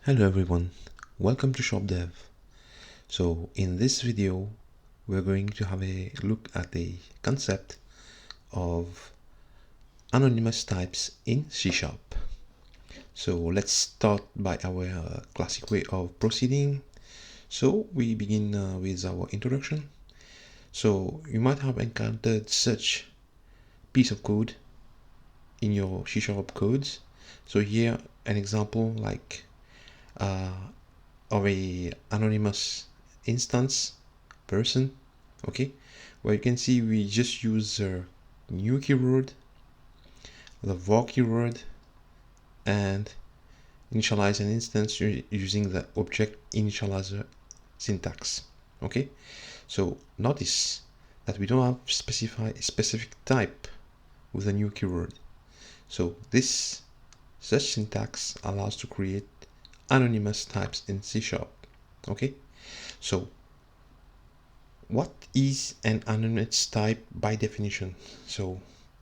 Hello everyone, welcome to Shop Dev. So in this video we're going to have a look at the concept of anonymous types in C#. So let's start by our classic way of proceeding. So we begin with our introduction. So you might have encountered such piece of code in your C# codes. So here an example like of a anonymous instance person, okay, where you can see we just use the new keyword, the var keyword, and initialize an instance using the object initializer syntax. Okay, so notice that we don't have specify a specific type with a new keyword. So this such syntax allows to create anonymous types in C#. Okay, so what is an anonymous type by definition? So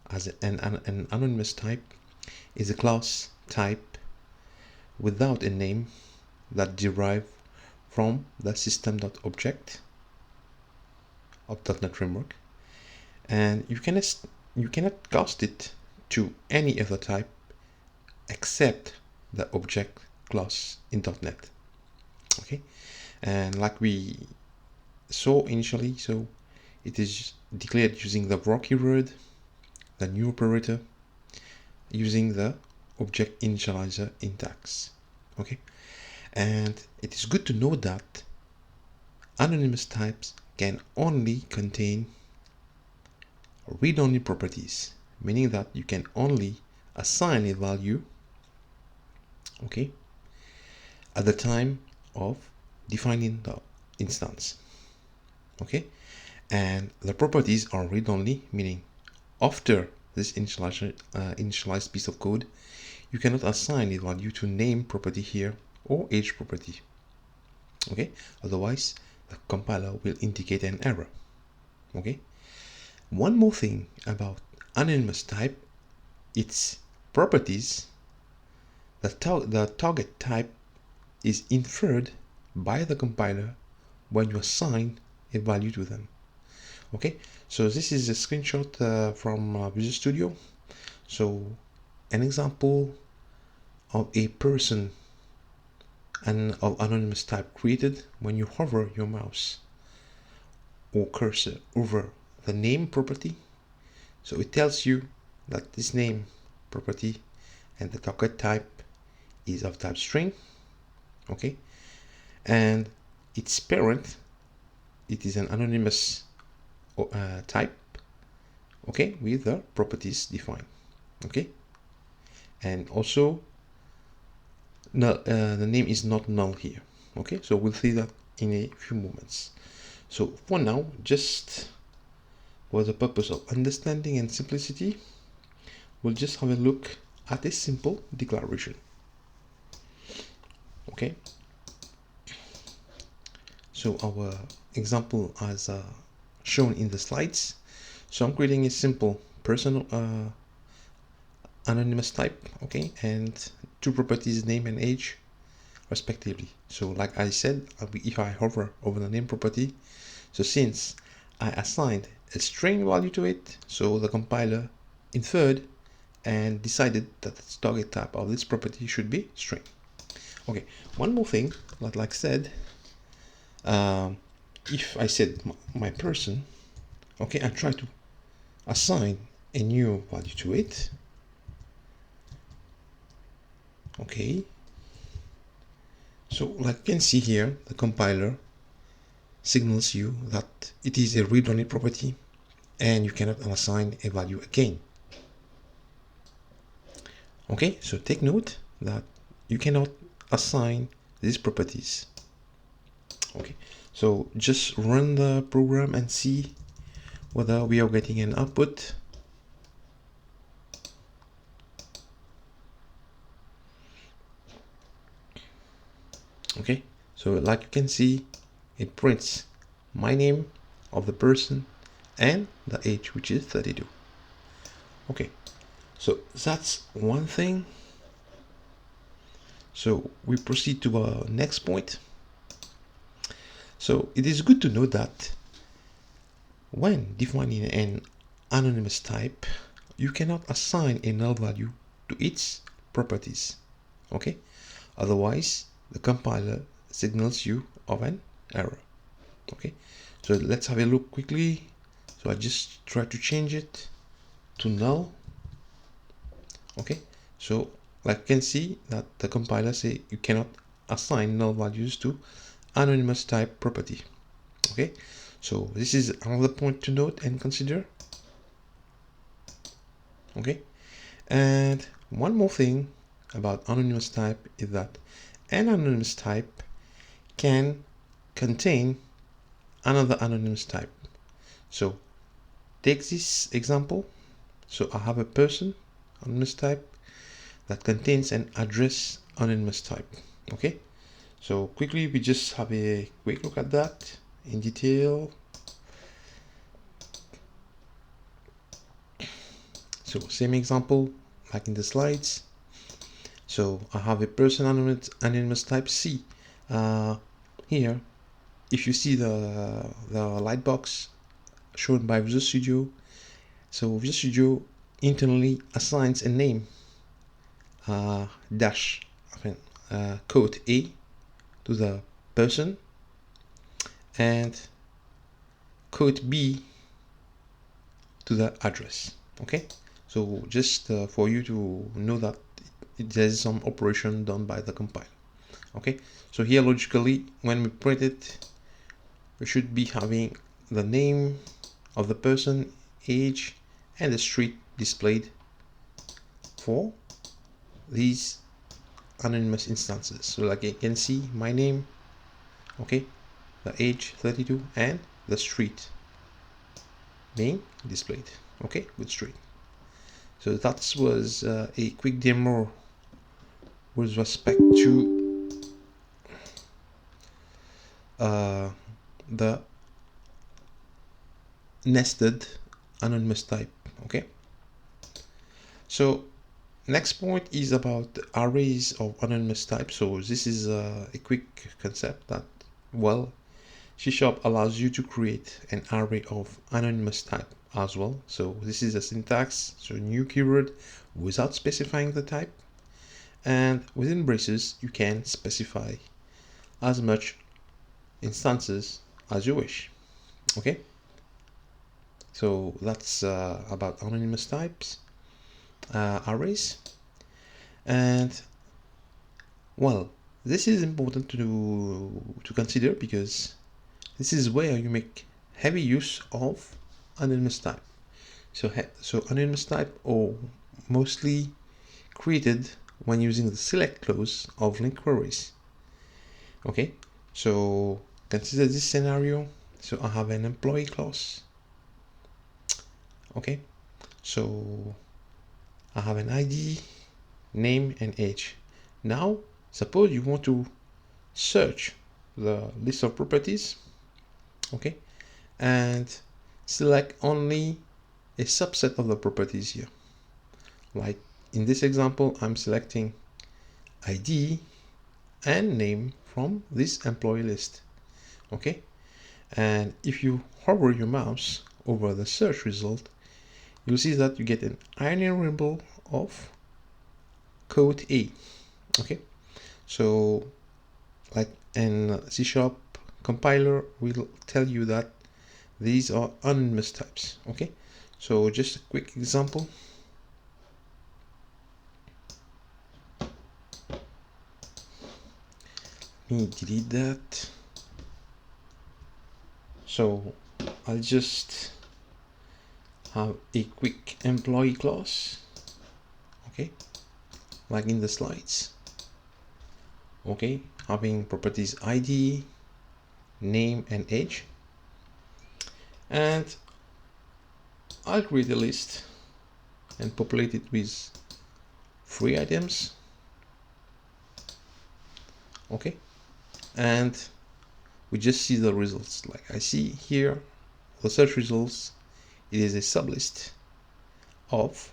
as an anonymous type is a class type without a name that derive from the System.Object of .NET framework, and you cannot cast it to any other type except the object class in .NET. Okay, and like we saw initially, so it is declared using the var keyword, the new operator, using the object initializer syntax. Okay, and it is good to know that anonymous types can only contain read-only properties, meaning that you can only assign a value, okay, at the time of defining the instance. Okay, and the properties are read-only, meaning after this initialized piece of code, you cannot assign a value to name property here or age property. Okay, otherwise the compiler will indicate an error. Okay, one more thing about anonymous type, its properties. The target type is inferred by the compiler when you assign a value to them. Okay, so this is a screenshot from Visual Studio. So an example of a person and of anonymous type created when you hover your mouse or cursor over the name property. So it tells you that this name property and the target type is of type string. Okay, and its parent, it is an anonymous type, okay, with the properties defined. Okay, and also the name is not null here. Okay, so we'll see that in a few moments. So for now, just for the purpose of understanding and simplicity, we'll just have a look at a simple declaration. Okay, so our example as shown in the slides. So I'm creating a simple personal anonymous type, okay, and two properties, name and age respectively. So like I said, if I hover over the name property, so since I assigned a string value to it, so the compiler inferred and decided that the target type of this property should be string. Okay, one more thing, like I said, if I said my person, okay, I try to assign a new value to it. Okay, so like you can see here, the compiler signals you that it is a read-only property and you cannot assign a value again. Okay, so take note that you cannot assign these properties. Okay, so just run the program and see whether we are getting an output. Okay, so like you can see, it prints my name of the person and the age, which is 32. Okay, so that's one thing. So we proceed to our next point. So it is good to know that when defining an anonymous type, you cannot assign a null value to its properties. Okay, otherwise the compiler signals you of an error. Okay, so let's have a look quickly. So I just try to change it to null. Okay, so like you can see that the compiler say you cannot assign null values to anonymous type property. Okay, so this is another point to note and consider. Okay, and one more thing about anonymous type is that an anonymous type can contain another anonymous type. So take this example. So I have a person anonymous type that contains an address anonymous type. Okay, so quickly we just have a quick look at that in detail. So same example like in the slides. So I have a person anonymous type C. Here, if you see the light box shown by Visual Studio, so Visual Studio internally assigns a name dash quote A to the person and quote B to the address. Okay, so just for you to know that there's some operation done by the compiler. Okay, so here logically when we print it, we should be having the name of the person, age, and the street displayed for these anonymous instances. So like you can see my name, okay, the age 32, and the street being displayed, okay, with street. So that was a quick demo with respect to the nested anonymous type. Okay, so next point is about arrays of anonymous type. So this is a quick concept that, well, C# allows you to create an array of anonymous type as well. So this is a syntax, so new keyword without specifying the type, and within braces you can specify as much instances as you wish. Okay, so that's about anonymous types, arrays. And well, this is important to consider because this is where you make heavy use of anonymous type. So anonymous type are mostly created when using the select clause of LINQ queries. Okay, so consider this scenario. So I have an employee class. Okay, so I have an ID, name, and age. Now suppose you want to search the list of properties, okay, and select only a subset of the properties here. Like in this example, I'm selecting ID and name from this employee list. Okay, and if you hover your mouse over the search result, you'll see that you get an enumerable of code A. Okay, so like in C# compiler will tell you that these are anonymous types. Okay, so just a quick example. Let me delete that. So I'll just have a quick employee class, okay, like in the slides. Okay, having properties ID, name, and age, and I'll create a list and populate it with 3 items. Okay, and we just see the results. Like I see here the search results, it is a sublist of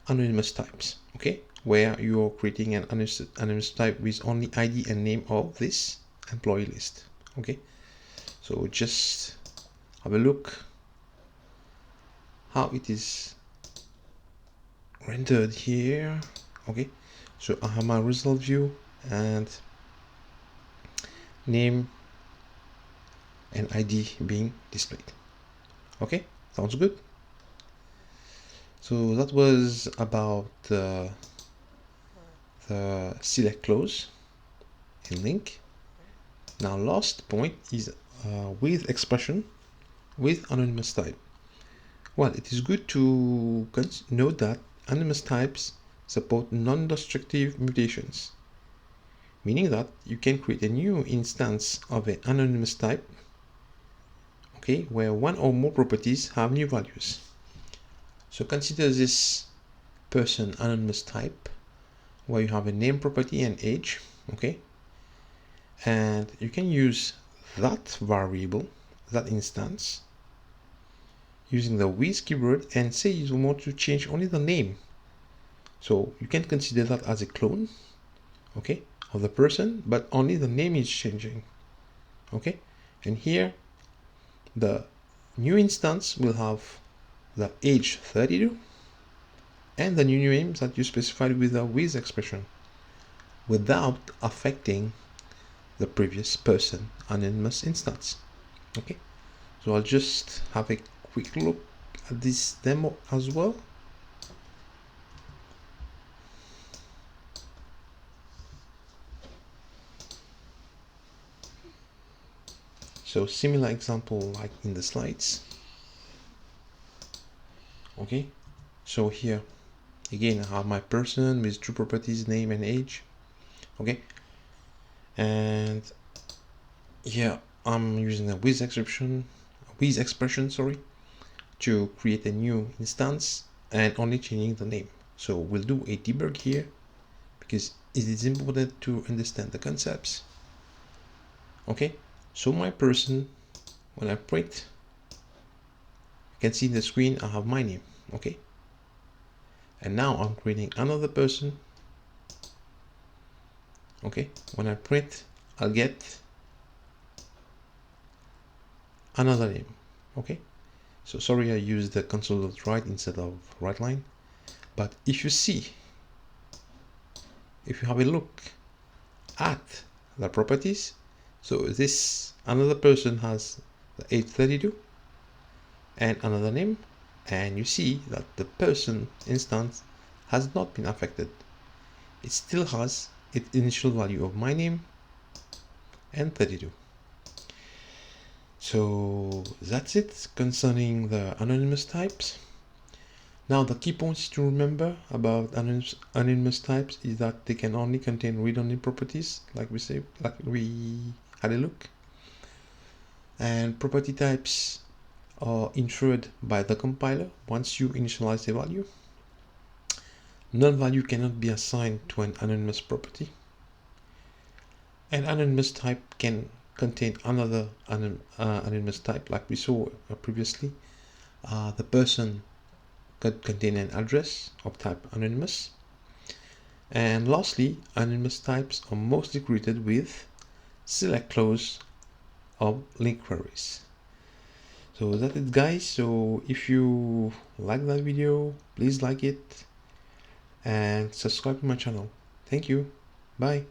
anonymous types, okay, where you're creating an anonymous type with only ID and name of this employee list. Okay, so just have a look how it is rendered here. Okay, so I have my result view and name and ID being displayed. Okay, sounds good. So that was about the select clause in LINQ. Now last point is with expression with anonymous type. Well, it is good to note that anonymous types support non-destructive mutations, meaning that you can create a new instance of an anonymous type, okay, where one or more properties have new values. So consider this person anonymous type where you have a name property and age, okay, and you can use that variable, that instance, using the with keyword and say you want to change only the name. So you can consider that as a clone, okay, of the person, but only the name is changing, okay. And here the new instance will have the age 32 and the new name that you specified with the with expression without affecting the previous person anonymous instance. Okay, so I'll just have a quick look at this demo as well. So similar example like in the slides. Okay, so here again I have my person with two properties, name and age. Okay, and here I'm using a with expression to create a new instance and only changing the name. So we'll do a debug here because it is important to understand the concepts. Okay, so my person, when I print, you can see in the screen I have my name. Okay, and now I'm creating another person. Okay, when I print, I'll get another name. Okay, so sorry I used the console.write instead of write line, but if you see, if you have a look at the properties, so this another person has the age 32 and another name, and you see that the person instance has not been affected. It still has its initial value of my name and 32. So that's it concerning the anonymous types. Now the key points to remember about anonymous types is that they can only contain read-only properties, like we had a look, and property types are inferred by the compiler once you initialize a value. Null value cannot be assigned to an anonymous property. An anonymous type can contain another anonymous type, like we saw previously. The person could contain an address of type anonymous. And lastly, anonymous types are mostly created with select clause of LINQ queries. So that's it, guys. So if you like that video, please like it and subscribe to my channel. Thank you. Bye.